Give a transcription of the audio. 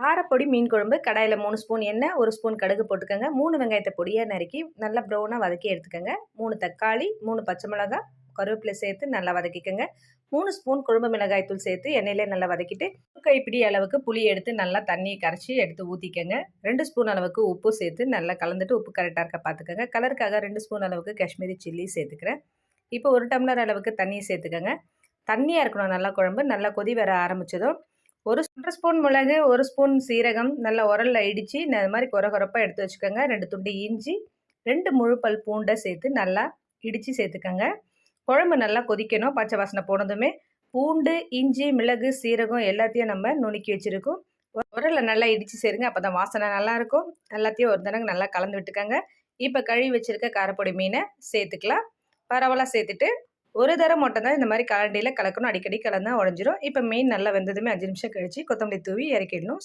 காரப்பொடி மீன் குழம்பு கடாயில் 3 ஸ்பூன் எண்ணெய், 1 ஸ்பூன் கடுகு போட்டுக்கோங்க. 3 வெங்காயத்தை பொடியாக நறுக்கி நல்லா ப்ரௌனாக வதக்கி எடுத்துக்கோங்க. 3 தக்காளி, 3 பச்சை மிளகாய், கருவேப்பிலை சேர்த்து நல்லா வதக்கிக்கோங்க. 3 ஸ்பூன் குழம்பு மிளகாய் தூள் சேர்த்து எண்ணெயிலே நல்லா வதக்கிட்டு, ஒரு கைப்பிடி அளவுக்கு புளி எடுத்து நல்லா தண்ணியை கரைச்சி எடுத்து ஊற்றிக்கோங்க. 2 ஸ்பூன் அளவுக்கு உப்பு சேர்த்து நல்லா கலந்துட்டு உப்பு கரெக்டாக இருக்க பார்த்துக்கோங்க. கலருக்காக 2 ஸ்பூன் அளவுக்கு காஷ்மீரி சில்லி சேர்த்துக்கிறேன். இப்போ 1 டம்ளர் அளவுக்கு தண்ணியை சேர்த்துக்கோங்க. தண்ணியாக இருக்கணும் நல்லா குழம்பு. நல்லா கொதி வர ஆரம்பித்ததும் 1 ஸ்பூன் மிளகு, 1 ஸ்பூன் சீரகம் நல்லா உரலில் இடித்து இந்த மாதிரி கொரகொரப்பாக எடுத்து வச்சுக்கோங்க. 2 துண்டு இஞ்சி, 2 முழு பல் பூண்டை சேர்த்து நல்லா இடித்து சேர்த்துக்கோங்க. குழம்பு நல்லா கொதிக்கணும். பச்சை வாசனை போனதுமே பூண்டு, இஞ்சி, மிளகு, சீரகம் எல்லாத்தையும் நம்ம நுணுக்கி வச்சுருக்கோம். உரலில் நல்லா இடித்து சேருங்க. அப்போ தான் வாசனை நல்லாயிருக்கும். எல்லாத்தையும் ஒரு தடவை நல்லா கலந்து விட்டுக்கோங்க. இப்போ கழுவி வச்சுருக்க காரப்பொடி மீனை சேர்த்துக்கலாம். பரவலாக சேர்த்துட்டு ஒரு தடவை மட்டும் தான் இந்த மாதிரி கரண்டியில் கலக்கணும். அடிக்கடி கலந்தால் உடஞ்சிரும். இப்போ மீன் நல்லா வெந்ததுமே 5 நிமிஷம் கழித்து கொத்தமல்லி தூவி இறக்கிடணும்.